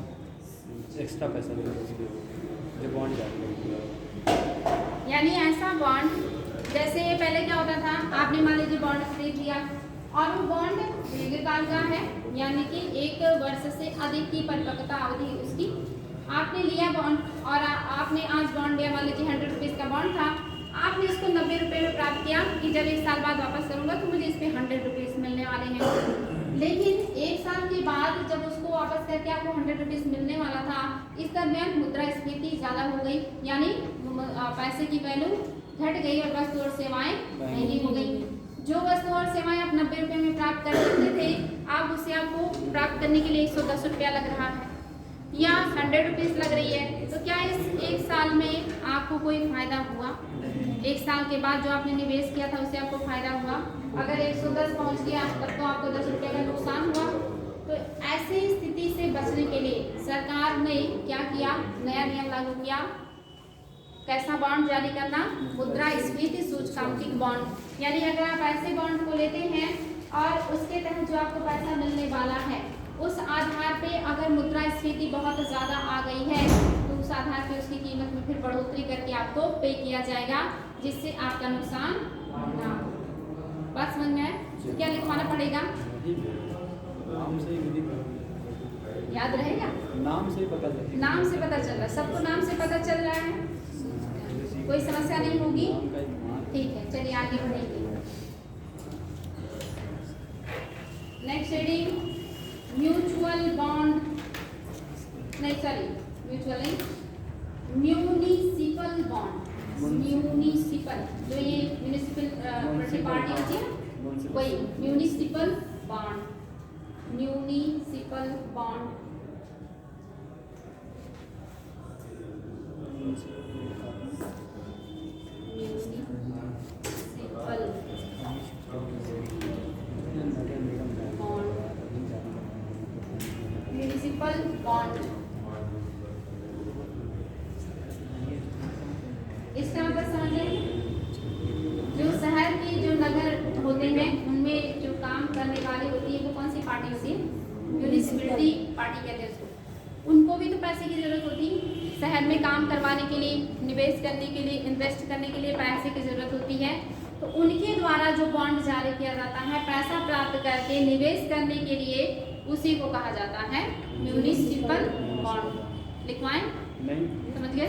एक्स्ट्रा पैसा देगा उसके जो बॉन्ड जाएगा। यानी ऐसा बॉन्ड, जैसे पहले क्या होता था, आपने मान लीजिए बॉन्ड खरीद लिया और वो बॉन्ड दीर्घकाल का है, यानी कि 1 वर्ष से अधिक की परिपक्वता अवधि उसकी। आपने लिया बॉन्ड और आपने आज बॉन्ड लिया, मान लीजिए 100 रुपीज़ का बॉन्ड था, आपने इसको 90 रुपये में प्राप्त किया कि जब 1 साल बाद वापस करूंगा तो मुझे इस पे 100 रुपीज़ मिलने वाले हैं। लेकिन 1 साल के बाद जब उसको वापस करके आपको 100 रुपीज़ मिलने वाला था, इस दरमियान मुद्रास्फीति ज़्यादा हो गई, यानी पैसे की वैल्यू घट गई और वस्तु और सेवाएं महंगी हो गई। जो वस्तु और सेवाएं आप 90 रुपये में प्राप्त कर सकते थे, अब उसे आपको प्राप्त करने के लिए 110 रुपया लग रहा है या 100 रुपीज़ लग रही है। तो क्या इस 1 साल में आपको कोई फायदा हुआ? 1 साल के बाद जो आपने निवेश किया था उससे आपको फायदा हुआ? अगर 110 पहुंच गया तब तो आपको 10 रुपये का नुकसान हुआ। तो ऐसी स्थिति से बचने के लिए सरकार ने क्या किया? नया नियम लागू किया। कैसा बॉन्ड जारी करना? मुद्रास्फीति सूचकांकित बॉन्ड। यानी अगर आप ऐसे बॉन्ड को लेते हैं और उसके तहत जो आपको पैसा मिलने वाला है, उस आधार पे अगर मुद्रास्फीति बहुत ज़्यादा आ गई है तो उस आधार पे उसकी कीमत में फिर बढ़ोतरी करके आपको पे किया जाएगा, जिससे आपका नुकसान ना हो। बात समझ में आए? तो क्या लिखवाना पड़ेगा? नाम से ही विधि याद रहेगा? नाम से ही पता चलेगा। नाम से पता चल रहा है, सबको नाम से पता चल रहा है, कोई समस्या नहीं होगी। नाम का इस्तेमाल। ठीक है, चलिए आगे बढ़ेंगे। नेक्स्ट हेडिंग म्यूचुअल बॉन्ड, नहीं सॉरी म्यूचुअल नहीं, म्यूनिसिपल बॉन्ड। म्यूनिसिपल, जो ये म्यूनिसिपल पार्टी होती है ना, वही municipal bond. Municipal bond municipal bond, इसका मतलब समझें, जो शहर के जो नगर होते हैं उनमें जो काम करने वाली होती है वो कौन सी पार्टी होती है? म्यूनिसिपलिटी पार्टी कहते हैं उसको। उनको भी तो पैसे की जरूरत होती है, शहर में काम करवाने के लिए, निवेश करने के लिए, इन्वेस्ट करने के लिए पैसे की जरूरत होती है। तो उनके द्वारा जो बॉन्ड जारी किया जाता है पैसा प्राप्त करके निवेश करने के लिए, उसी को कहा जाता है म्यूनिसिपल बॉन्ड। लिखवाएं? नहीं समझ गए?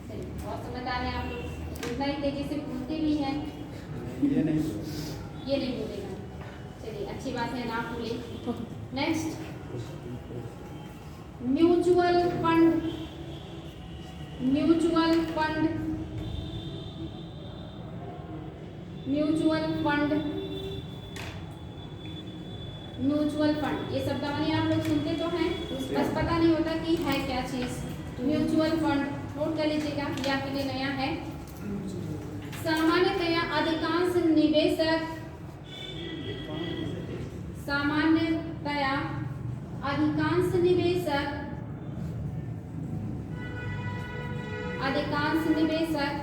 चलिए, बहुत समझदार हैं आप लोग, इतना ही तेजी से भूलते भी हैं। ये नहीं ये नहीं भूलेगा, चलिए अच्छी बात है, ना भूले। Next mutual fund. Mutual fund, mutual fund, mutual fund, ये शब्दावली आप लोग सुनते तो हैं, बस पता नहीं होता कि है क्या चीज। म्यूचुअल फंड नोट कर लीजिएगा, ये आपके लिए नया है। सामान्यतया अधिकांश निवेशक, सामान्यतया अधिकांश निवेशक, अधिकांश निवेशक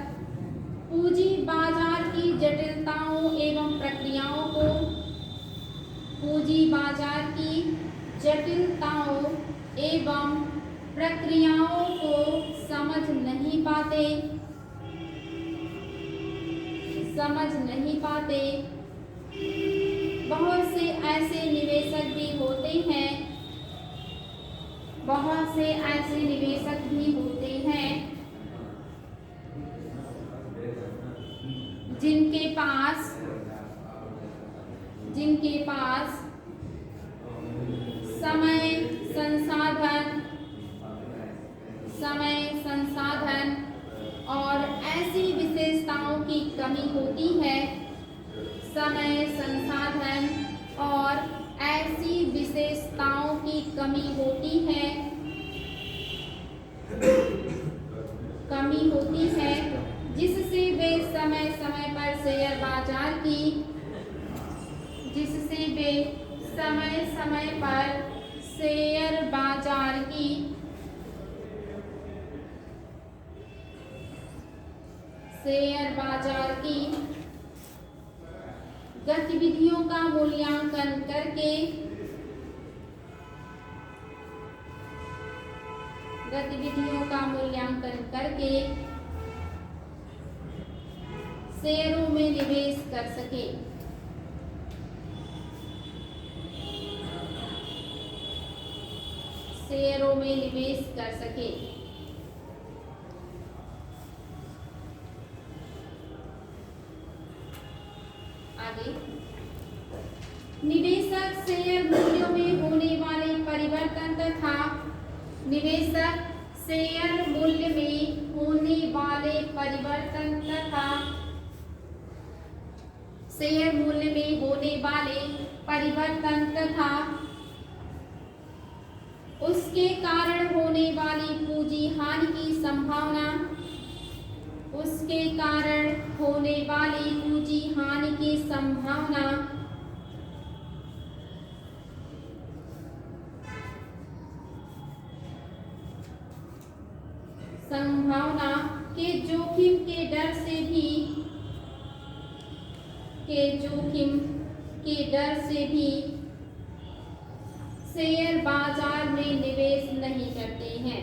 पूंजी बाजार की जटिलताओं एवं प्रक्रियाओं को, पूंजी बाजार की जटिलताओं एवं प्रक्रियाओं को समझ नहीं पाते, समझ नहीं पाते। बहुत से ऐसे निवेशक भी होते हैं, बहुत से ऐसे निवेशक भी होते हैं जिनके पास समय संसाधन और ऐसी विशेषताओं की कमी होती है, समय संसाधन और ऐसी विशेषताओं की कमी होती है, जिससे वे समय समय पर शेयर बाजार की, जिससे वे समय समय पर शेयर बाजार की गतिविधियों का मूल्यांकन करके शेयरों में निवेश कर सके। आगे, निवेशक शेयर मूल्यों में होने वाले परिवर्तन तथा उसके कारण होने वाली पूंजी हानि की संभावना के जोखिम के डर से भी शेयर बाजार में निवेश नहीं करते हैं।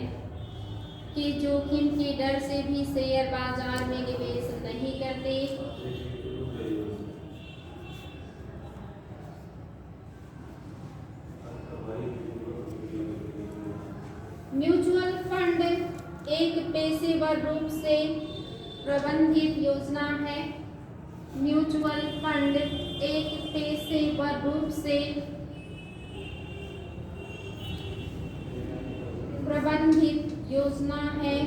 म्यूचुअल फंड एक पेशेवर रूप से प्रबंधित योजना है। म्यूचुअल फंड एक पेशेवर रूप से प्रबंधित योजना है।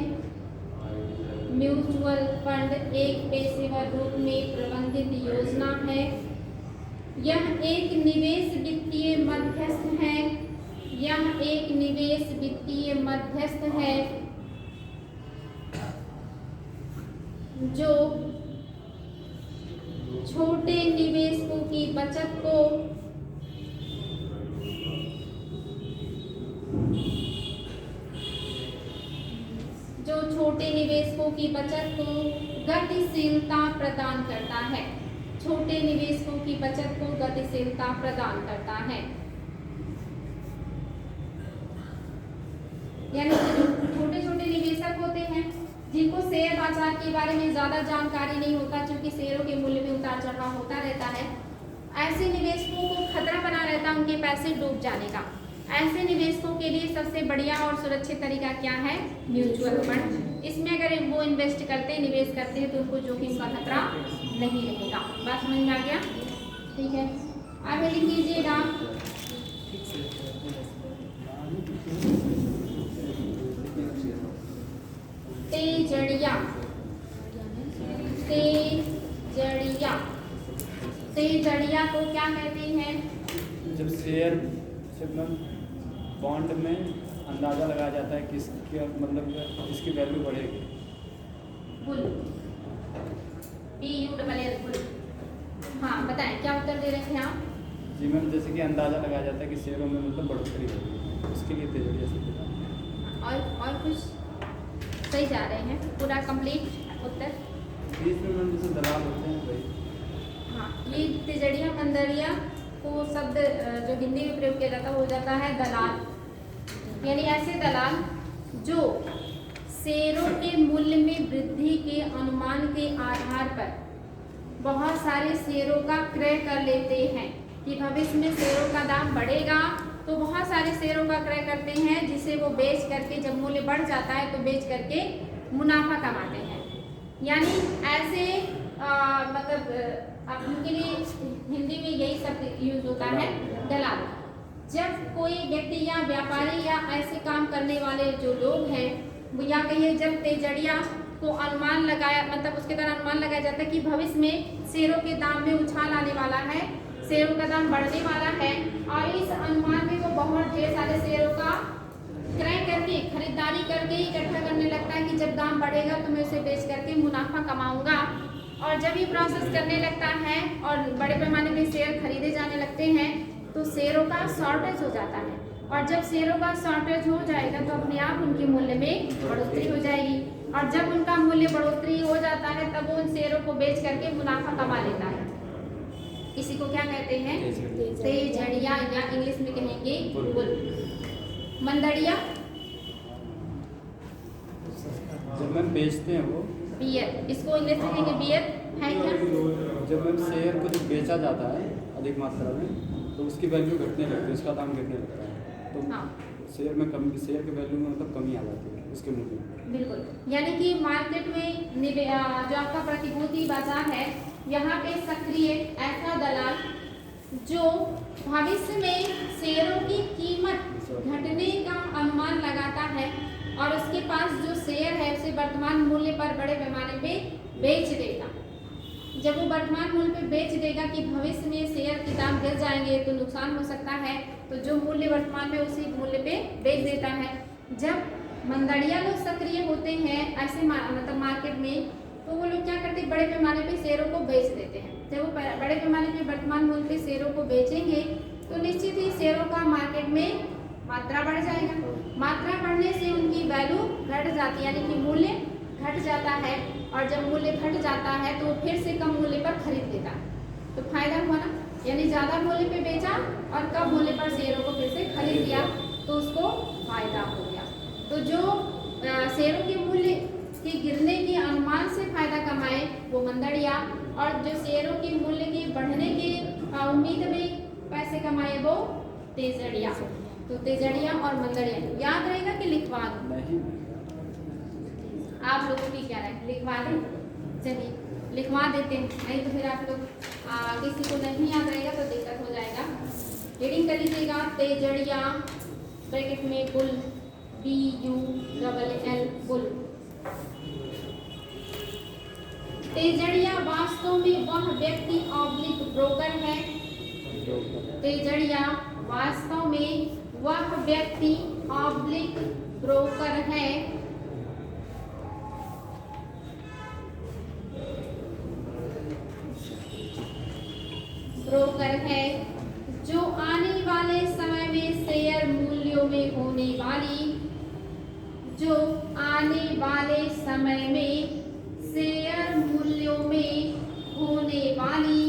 यह एक निवेश वित्तीय मध्यस्थ है जो छोटे निवेशकों की बचत को गतिशीलता प्रदान करता है। यानी छोटे छोटे निवेशक होते हैं जिनको शेयर बाजार के बारे में ज्यादा जानकारी नहीं होता, क्योंकि शेयरों के मूल्य में उतार चढ़ाव होता रहता है। ऐसे निवेशकों को खतरा बना रहता है उनके पैसे डूब जाने का। ऐसे निवेशकों के लिए सबसे बढ़िया और सुरक्षित तरीका क्या है? Mutual fund. इसमें अगर वो निवेश करते हैं तो उनको जोखिम का खतरा नहीं रहेगा। बात समझ में आ गया? ठीक है, आगे लिख लीजिएगा। तेजड़िया को क्या कहते हैं? जब शेयर बॉन्ड में अंदाजा लगाया जाता है किसके मतलब इसकी वैल्यू बढ़ेगी। Bull, BULL। हाँ बताएं, क्या उत्तर दे रहे थे आप? जी मैम, जैसे कि अंदाजा लगाया जाता है कि शेयरों में मतलब बढ़ोतरी होगी, उसके लिए तेजड़िया से। और कुछ सही जा रहे हैं? पूरा कंप्लीट उत्तर? बीच में मैम जैसे दलाल होते हैं भाई। हाँ, ये तेजड़िया मंदरिया को शब्द जो हिंदी में प्रयोग किया जाता है हो जाता है दलाल। यानी ऐसे दलाल जो शेयरों के मूल्य में वृद्धि के अनुमान के आधार पर बहुत सारे शेयरों का क्रय कर लेते हैं कि भविष्य में शेयरों का दाम बढ़ेगा, तो बहुत सारे शेयरों का क्रय करते हैं, जिसे वो बेच करके जब मूल्य बढ़ जाता है तो बेच करके मुनाफा कमाते हैं। यानी ऐसे मतलब अब उनके लिए हिंदी में यही शब्द यूज होता है, दलाल। जब कोई व्यक्ति या व्यापारी या ऐसे काम करने वाले जो लोग हैं, या कहिए जब तेजड़िया को अनुमान लगाया, मतलब उसके द्वारा अनुमान लगाया जाता है कि भविष्य में शेयरों के दाम में उछाल आने वाला है, शेयरों का दाम बढ़ने वाला है, और इस अनुमान में वो बहुत ढेर सारे शेयरों का क्रय करके, खरीदारी करके इकट्ठा करने लगता है कि जब दाम बढ़ेगा तो मैं उसे बेच करके मुनाफा कमाऊंगा। और जब ये प्रोसेस करने लगता है और बड़े पैमाने में शेयर खरीदे जाने लगते हैं तो शेयरों का शॉर्टेज हो जाता है, और जब शेयरों का शॉर्टेज हो जाएगा तो अपने आप उनके मूल्य में बढ़ोतरी हो जाएगी, और जब उनका मूल्य बढ़ोतरी हो जाता है तब वो उन शेयरों को बेच करके मुनाफा कमा लेता है। इसी को क्या कहते हैं? तेजड़िया। तेजड़िया या इंग्लिश में कहेंगे बुल। बुल। मंदड़िया जब मैम बेचते हैं वो, बियर, इसको इंग्लिश में कहेंगे बियर, है क्या? जब मैम शेयर को जब बेचा जाता है अधिक मात्रा में तो उसकी वैल्यू घटने लगती है, उसका दाम गिरने लगता है, तो हाँ शेयर में कमी, शेयर के वैल्यू में मतलब कमी आ जाती है उसके मूल्य में। बिल्कुल, यानी कि मार्केट में जो आपका प्रतिभूति बाजार है, यहाँ पे सक्रिय ऐसा दलाल जो भविष्य में शेयरों की कीमत घटने का अनुमान लगाता है और उसके पास जो शेयर है उसे वर्तमान मूल्य पर बड़े पैमाने पे बेच देगा। जब वो वर्तमान मूल्य पे बेच देगा कि भविष्य में शेयर के दाम गिर जाएंगे तो नुकसान हो सकता है, तो जो मूल्य वर्तमान में उसी मूल्य पे बेच देता है। जब मंदड़िया लोग सक्रिय होते हैं ऐसे मतलब मार्केट में, तो वो लोग क्या करते हैं, बड़े पैमाने पे शेयरों को बेच देते हैं। जब वो बड़े पैमाने पे वर्तमान मूल्य पे शेयरों को बेचेंगे तो निश्चित ही शेयरों का मार्केट में मात्रा बढ़ जाएगा। मात्रा बढ़ने से उनकी वैल्यू घट जाती है, यानी कि मूल्य घट जाता है, और जब मूल्य घट जाता है तो फिर से कम मूल्य पर खरीद लेता है, तो फायदा हुआ ना, यानी ज़्यादा मूल्य पे बेचा और कम मूल्य पर शेयरों को फिर से खरीद लिया तो उसको फायदा हो गया। तो जो शेयरों के मूल्य के गिरने के अनुमान से फायदा कमाए वो मंदड़िया, और जो शेयरों के मूल्य के बढ़ने की उम्मीद में पैसे कमाए वो तेजड़िया। तो तेजड़िया और मंदड़िया याद रहेगा कि लिखवा दूं? नहीं, आप लोगों की क्या राय, लिखवा दें? चलिए लिखवा देते हैं, नहीं तो फिर आप लोग किसी को नहीं याद रहेगा तो दिक्कत हो जाएगा। रीडिंग कर लीजिएगा, तेजड़िया ब्रैकेट में बुल, BULL बुल। तेजड़िया वास्तव में वह व्यक्ति ऑब्लिक ब्रोकर है। तेजड़िया वास्तव में वह व्यक्ति ऑब्लिक ब्रोकर है जो आने वाले समय में शेयर मूल्यों में होने वाली, जो आने वाले समय में शेयर मूल्यों में होने वाली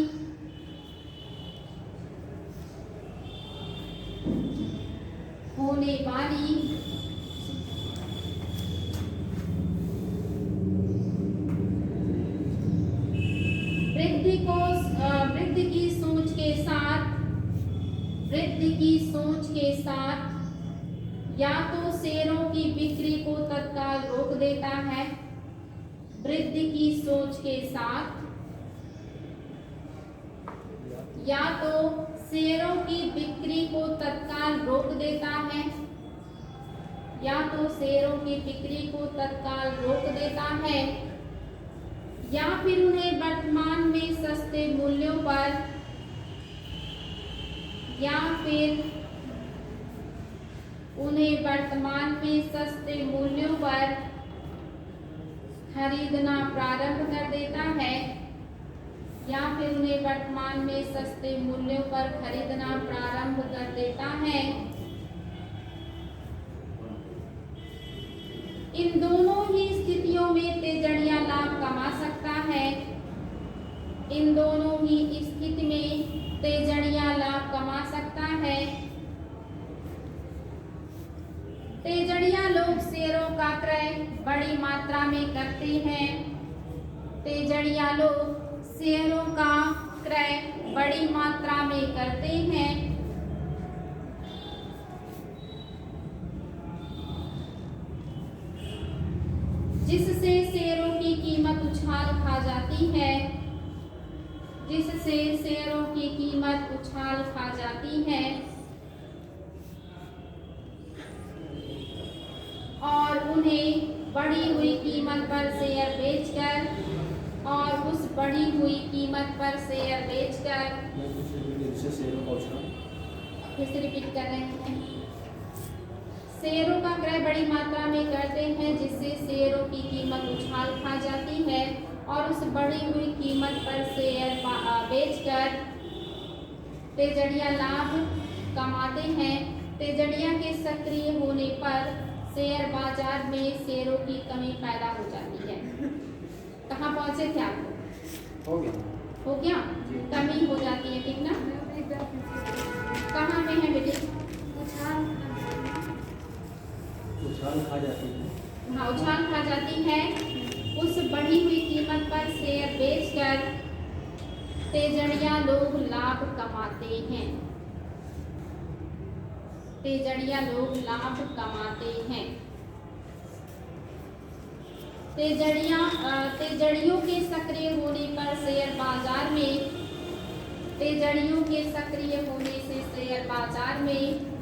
वृद्धि की सोच के साथ या तो शेयरों की बिक्री को तत्काल रोक देता है, वृद्धि की सोच के साथ या तो शेयरों की बिक्री को तत्काल रोक देता है, या तो शेयरों की बिक्री को तत्काल रोक देता है, या फिर उन्हें वर्तमान में सस्ते मूल्यों पर खरीदना प्रारंभ कर देता है, या फिर उन्हें वर्तमान में सस्ते मूल्यों पर खरीदना प्रारंभ कर देता है। इन दोनों ही स्थितियों में तेजड़िया लाभ कमा सकता है। इन दोनों ही स्थिति में तेजड़िया लाभ कमा सकता है। तेजड़िया लोग शेयरों का क्रय बड़ी मात्रा में करते हैं। तेजड़िया लोग शेयरों का क्रय बड़ी मात्रा में करते हैं। जिससे शेयरों की कीमत उछाल खा जाती है, जिससे शेयरों की कीमत उछाल खा जाती है और उन्हें बढ़ी हुई कीमत पर शेयर बेचकर फिर से रिपीट कर रहे हैं, शेयरों का क्रय बड़ी मात्रा में करते हैं जिससे शेयरों की कीमत उछाल खा जाती है और उस बढ़ी हुई कीमत पर शेयर बेचकर तेजड़िया लाभ कमाते हैं। तेजड़िया के सक्रिय होने पर शेयर बाजार में शेयरों की कमी पैदा हो जाती है। कहाँ पहुंचे थे आप? हो गया। हो गया, जी। कमी हो जाती है, ठीक ना। कहाँ पे है बेटे? उछाल खा जाती है। हाँ, उछाल खा जाती है। उस बढ़ी हुई कीमत पर शेयर बेचकर तेजड़िया लोग लाभ कमाते हैं। तेजड़िया लोग लाभ कमाते हैं। तेजड़ियों के सक्रिय होने पर शेयर बाजार में, तेजड़ियों के सक्रिय होने से शेयर बाजार में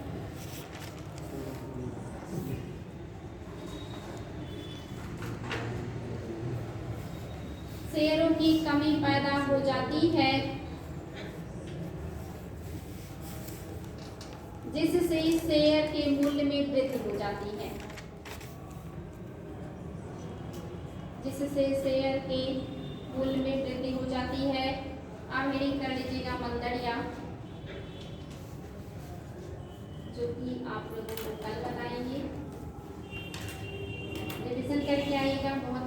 शेयरों की कमी पैदा हो जाती है, जिससे शेयर के मूल्य में वृद्धि हो जाती है, जिससे शेयर के मूल्य में वृद्धि हो जाती है। आप रीडिंग कर लीजिएगा मंदड़िया, जो कि आप लोगों को कल बताएंगे। रिविजन करके आइएगा। बहुत